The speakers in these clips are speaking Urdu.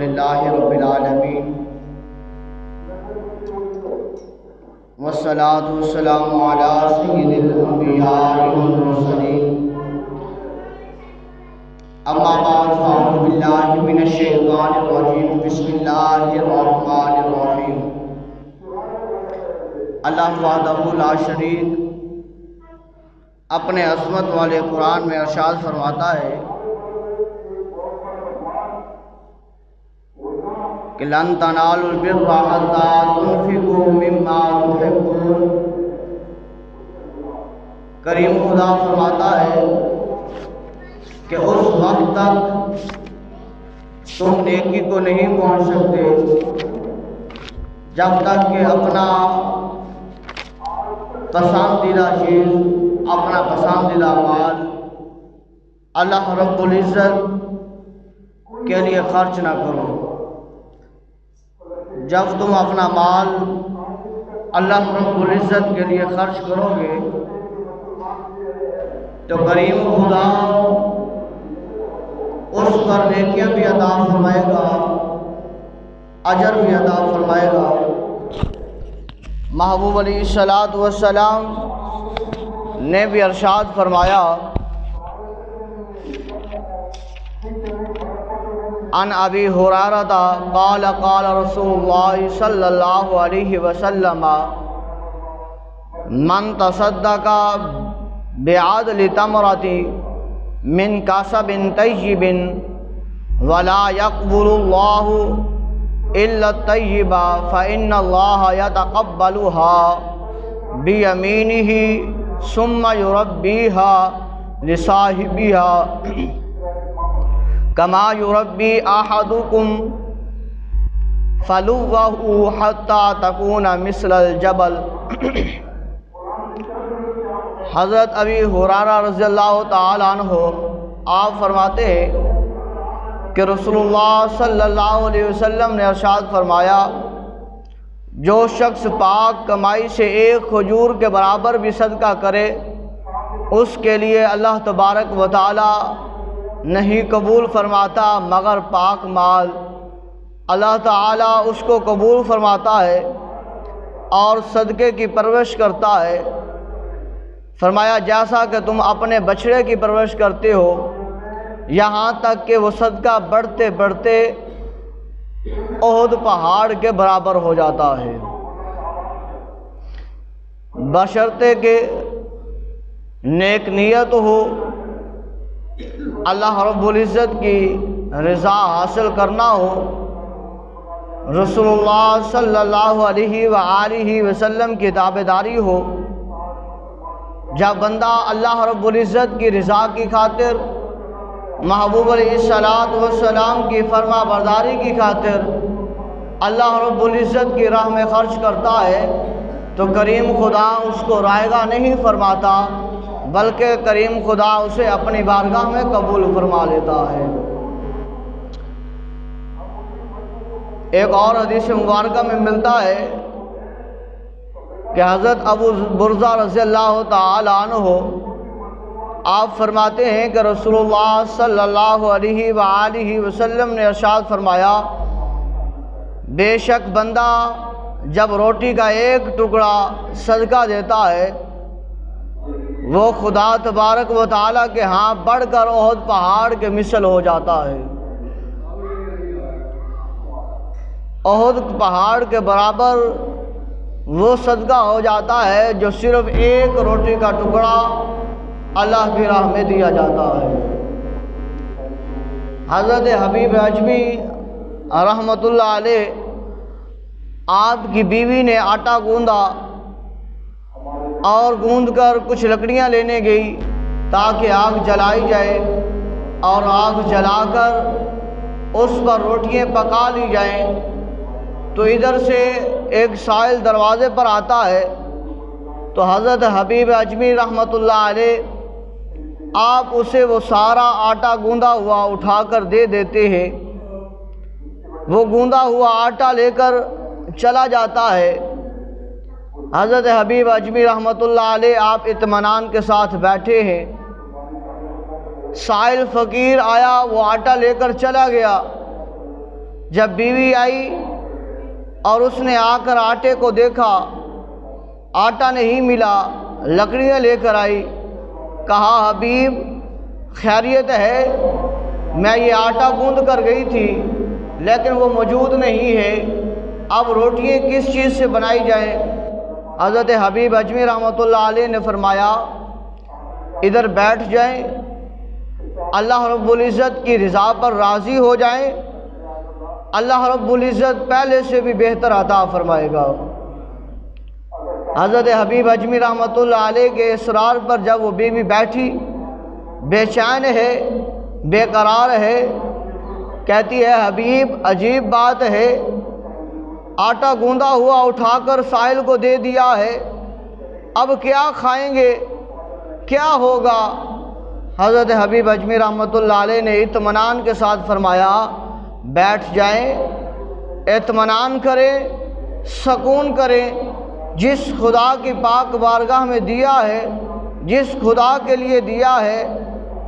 للہ رب العالمین والصلاة والسلام علی سید الانبیاء والمرسلین اما بعد فاعوذ باللہ من الشیطان الرجیم بسم اللہ الرحمن الرحیم۔ اللہ وحدہ لا شریک اپنے عظمت والے قرآن میں ارشاد فرماتا ہے کہ لن تنالوا البر حتى تنفقوا مما تحبون۔ کریم خدا فرماتا ہے کہ اس وقت تک تم نیکی کو نہیں پہنچ سکتے جب تک کہ اپنا پسندیدہ چیز، اپنا پسندیدہ مال اللہ رب العزت کے لیے خرچ نہ کرو۔ جب تم اپنا مال اللہ رب العزت کے لیے خرچ کرو گے تو کریم خدا اس پر نیکیاں بھی عطا فرمائے گا، اجر بھی عطا فرمائے گا۔ محبوب علیہ الصلوۃ والسلام نے بھی ارشاد فرمایا عن ابی ہریرہ قال قال رسول اللہ صلی اللہ علیہ وسلم من تصدق بعدل تمرۃ من کسب طیب ولا يقبل اللہ الا الطیب فإن اللہ یتقبلها بیمینہ ثم یربیها لصاحبها کما یربی احدکم فلوہ حتی تکون مثل الجبل۔ حضرت ابی ہریرہ رضی اللہ تعالیٰ عنہ آپ فرماتے ہیں کہ رسول اللہ صلی اللہ علیہ وسلم نے ارشاد فرمایا جو شخص پاک کمائی سے ایک کھجور کے برابر بھی صدقہ کرے اس کے لیے اللہ تبارک و تعالی نہیں قبول فرماتا مگر پاک مال۔ اللہ تعالیٰ اس کو قبول فرماتا ہے اور صدقے کی پرورش کرتا ہے۔ فرمایا جیسا کہ تم اپنے بچڑے کی پرورش کرتے ہو، یہاں تک کہ وہ صدقہ بڑھتے بڑھتے احد پہاڑ کے برابر ہو جاتا ہے، بشرطے کہ نیک نیت ہو، اللہ رب العزت کی رضا حاصل کرنا ہو، رسول اللہ صلی اللہ علیہ وآلہ وسلم کی تابعداری ہو۔ جب بندہ اللہ رب العزت کی رضا کی خاطر، محبوب علیہ الصلوۃ والسلام کی فرما برداری کی خاطر اللہ رب العزت کی راہ میں خرچ کرتا ہے تو کریم خدا اس کو رائگاں نہیں فرماتا بلکہ کریم خدا اسے اپنی بارگاہ میں قبول فرما لیتا ہے۔ ایک اور حدیث مبارکہ میں ملتا ہے کہ حضرت ابو برزہ رضی اللہ تعالی عنہ آپ فرماتے ہیں کہ رسول اللہ صلی اللہ علیہ وآلہ وسلم نے ارشاد فرمایا بے شک بندہ جب روٹی کا ایک ٹکڑا صدقہ دیتا ہے وہ خدا تبارک و تعالیٰ کے ہاں بڑھ کر احد پہاڑ کے مثل ہو جاتا ہے، احد پہاڑ کے برابر وہ صدقہ ہو جاتا ہے جو صرف ایک روٹی کا ٹکڑا اللہ کی راہ میں دیا جاتا ہے۔ حضرت حبیب اجمی رحمۃ اللہ علیہ آپ کی بیوی نے آٹا گوندا اور گوند کر کچھ لکڑیاں لینے گئی تاکہ آگ جلائی جائے اور آگ جلا کر اس پر روٹیاں پکا لی جائیں تو ادھر سے ایک سائل دروازے پر آتا ہے تو حضرت حبیب اجمی رحمۃ اللہ علیہ آپ اسے وہ سارا آٹا گوندا ہوا اٹھا کر دے دیتے ہیں۔ وہ گوندا ہوا آٹا لے کر چلا جاتا ہے۔ حضرت حبیب اجمی رحمۃ اللہ علیہ آپ اطمینان کے ساتھ بیٹھے ہیں۔ سائل فقیر آیا، وہ آٹا لے کر چلا گیا۔ جب بیوی آئی اور اس نے آ کر آٹے کو دیکھا، آٹا نہیں ملا، لکڑیاں لے کر آئی، کہا حبیب خیریت ہے؟ میں یہ آٹا گوندھ کر گئی تھی لیکن وہ موجود نہیں ہے، اب روٹیاں کس چیز سے بنائی جائیں؟ حضرت حبیب اجمی رحمۃ اللہ علیہ نے فرمایا ادھر بیٹھ جائیں، اللہ رب العزت کی رضا پر راضی ہو جائیں، اللہ رب العزت پہلے سے بھی بہتر عطا فرمائے گا۔ حضرت حبیب اجمی رحمۃ اللہ علیہ کے اصرار پر جب وہ بیوی بیٹھی، بے چین ہے، بے قرار ہے، کہتی ہے حبیب عجیب بات ہے، آٹا گوندا ہوا اٹھا کر سائل کو دے دیا ہے، اب کیا کھائیں گے، کیا ہوگا؟ حضرت حبیب اجمی رحمۃ اللہ علیہ نے اطمینان کے ساتھ فرمایا بیٹھ جائیں، اطمینان کریں، سکون کریں، جس خدا کی پاک بارگاہ میں دیا ہے، جس خدا کے لیے دیا ہے،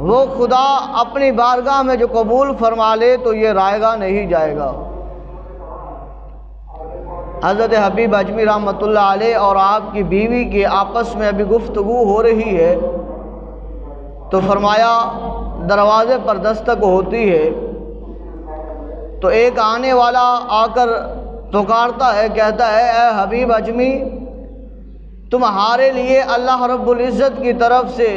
وہ خدا اپنی بارگاہ میں جو قبول فرما لے تو یہ رائے گا نہیں جائے گا۔ حضرت حبیب اجمی رحمۃ اللہ علیہ اور آپ کی بیوی کے آپس میں ابھی گفتگو ہو رہی ہے تو فرمایا دروازے پر دستک ہوتی ہے تو ایک آنے والا آ کر پکارتا ہے، کہتا ہے اے حبیب اجمی تمہارے لیے اللہ رب العزت کی طرف سے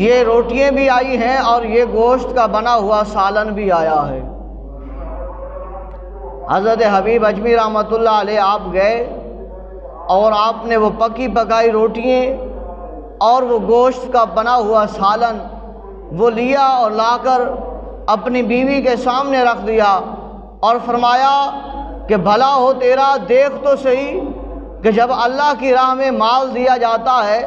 یہ روٹیاں بھی آئی ہیں اور یہ گوشت کا بنا ہوا سالن بھی آیا ہے۔ حضرت حبیب اجمی رحمۃ اللہ علیہ آپ گئے اور آپ نے وہ پکی پکائی روٹیاں اور وہ گوشت کا بنا ہوا سالن وہ لیا اور لا کر اپنی بیوی کے سامنے رکھ دیا اور فرمایا کہ بھلا ہو تیرا، دیکھ تو صحیح کہ جب اللہ کی راہ میں مال دیا جاتا ہے،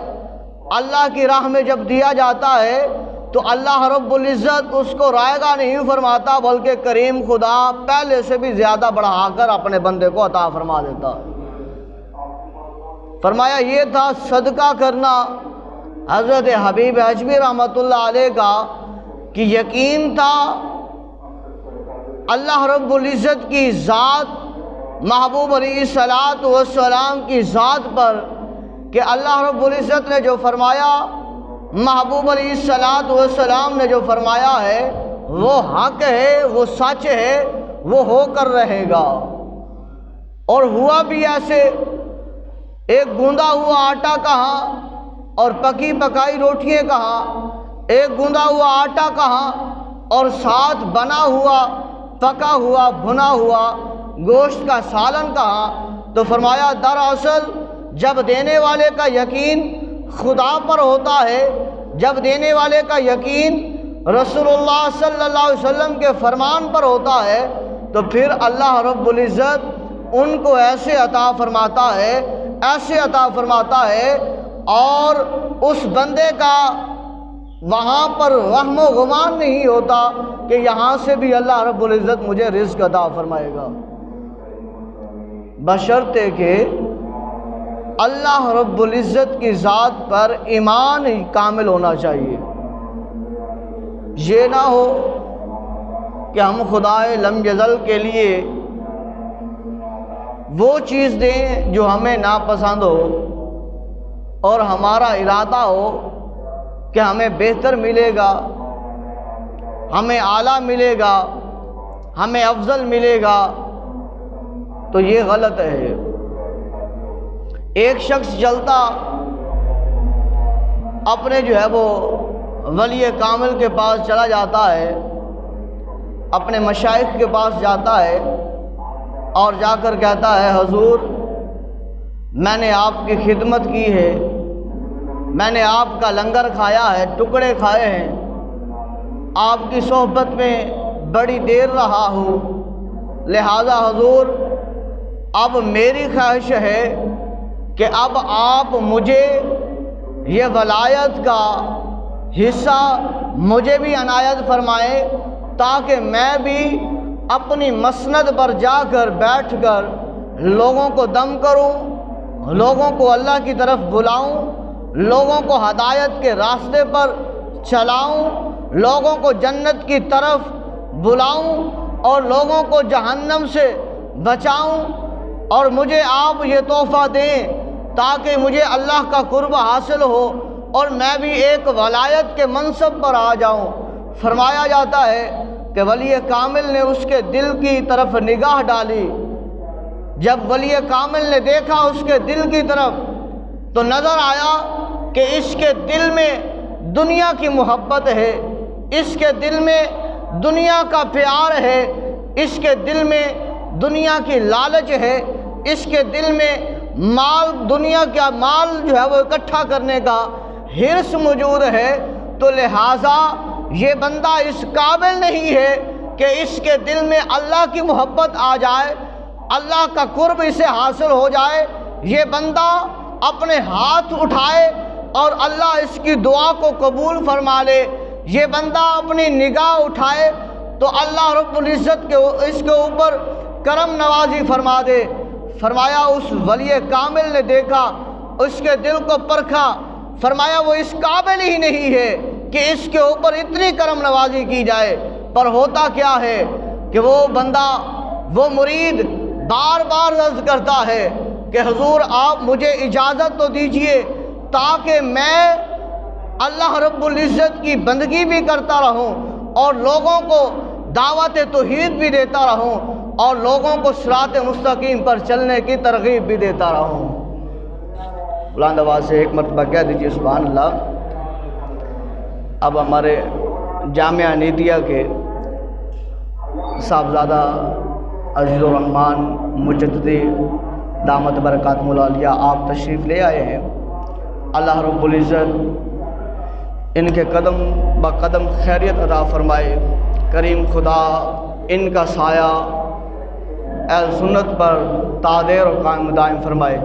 اللہ کی راہ میں جب دیا جاتا ہے تو اللہ رب العزت اس کو رائے گا نہیں فرماتا بلکہ کریم خدا پہلے سے بھی زیادہ بڑھا کر اپنے بندے کو عطا فرما دیتا۔ فرمایا یہ تھا صدقہ کرنا حضرت حبیب اجمی رحمۃ اللہ علیہ کا کہ یقین تھا اللہ رب العزت کی ذات، محبوب علیہ الصلاۃ والسلام کی ذات پر کہ اللہ رب العزت نے جو فرمایا، محبوب علیہ الصلاۃ والسلام نے جو فرمایا ہے وہ حق ہے، وہ سچ ہے، وہ ہو کر رہے گا۔ اور ہوا بھی ایسے، ایک گوندا ہوا آٹا کہاں اور پکی پکائی روٹیاں کہاں، ایک گوندا ہوا آٹا کہاں اور ساتھ بنا ہوا پکا ہوا بھنا ہوا گوشت کا سالن کہاں؟ تو فرمایا دراصل جب دینے والے کا یقین خدا پر ہوتا ہے، جب دینے والے کا یقین رسول اللہ صلی اللہ علیہ وسلم کے فرمان پر ہوتا ہے تو پھر اللہ رب العزت ان کو ایسے عطا فرماتا ہے، ایسے عطا فرماتا ہے، اور اس بندے کا وہاں پر وہم و گمان نہیں ہوتا کہ یہاں سے بھی اللہ رب العزت مجھے رزق عطا فرمائے گا، بشرطے کہ اللہ رب العزت کی ذات پر ایمان کامل ہونا چاہیے۔ یہ نہ ہو کہ ہم خدائے لم یزل کے لیے وہ چیز دیں جو ہمیں ناپسند ہو اور ہمارا ارادہ ہو کہ ہمیں بہتر ملے گا، ہمیں اعلیٰ ملے گا، ہمیں افضل ملے گا، تو یہ غلط ہے۔ ایک شخص چلتا اپنے جو ہے وہ ولی کامل کے پاس چلا جاتا ہے، اپنے مشائخ کے پاس جاتا ہے اور جا کر کہتا ہے حضور میں نے آپ کی خدمت کی ہے، میں نے آپ کا لنگر کھایا ہے، ٹکڑے کھائے ہیں، آپ کی صحبت میں بڑی دیر رہا ہوں، لہذا حضور اب میری خواہش ہے کہ اب آپ مجھے یہ ولایت کا حصہ مجھے بھی عنایت فرمائیں تاکہ میں بھی اپنی مسند پر جا کر بیٹھ کر لوگوں کو دم کروں، لوگوں کو اللہ کی طرف بلاؤں، لوگوں کو ہدایت کے راستے پر چلاؤں، لوگوں کو جنت کی طرف بلاؤں اور لوگوں کو جہنم سے بچاؤں، اور مجھے آپ یہ تحفہ دیں تاکہ مجھے اللہ کا قرب حاصل ہو اور میں بھی ایک ولایت کے منصب پر آ جاؤں۔ فرمایا جاتا ہے کہ ولی کامل نے اس کے دل کی طرف نگاہ ڈالی۔ جب ولی کامل نے دیکھا اس کے دل کی طرف تو نظر آیا کہ اس کے دل میں دنیا کی محبت ہے، اس کے دل میں دنیا کا پیار ہے، اس کے دل میں دنیا کی لالچ ہے، اس کے دل میں دنیا کا مال جو ہے وہ اکٹھا کرنے کا حرص موجود ہے۔ تو لہٰذا یہ بندہ اس قابل نہیں ہے کہ اس کے دل میں اللہ کی محبت آ جائے، اللہ کا قرب اسے حاصل ہو جائے۔ یہ بندہ اپنے ہاتھ اٹھائے اور اللہ اس کی دعا کو قبول فرما لے۔ یہ بندہ اپنی نگاہ اٹھائے تو اللہ رب العزت کے اس کے اوپر کرم نوازی فرما دے۔ فرمایا اس ولی کامل نے دیکھا، اس کے دل کو پرکھا، فرمایا وہ اس قابل ہی نہیں ہے کہ اس کے اوپر اتنی کرم نوازی کی جائے۔ پر ہوتا کیا ہے کہ وہ بندہ، وہ مرید بار بار عرض کرتا ہے کہ حضور آپ مجھے اجازت تو دیجئے تاکہ میں اللہ رب العزت کی بندگی بھی کرتا رہوں اور لوگوں کو دعوت توحید بھی دیتا رہوں اور لوگوں کو صراط مستقیم پر چلنے کی ترغیب بھی دیتا رہوں۔ بلند آواز سے ایک مرتبہ کہہ دیجیے سبحان اللہ۔ اب ہمارے جامعہ نیتیہ کے صاحبزادہ عزیز الرحمن مجددی دامت برکاتہم العالیہ آپ تشریف لے آئے ہیں۔ اللہ رب العزت ان کے قدم با قدم خیریت عطا فرمائے۔ کریم خدا ان کا سایہ اہل سنت پر تا دیر اور قائم دائم فرمائے۔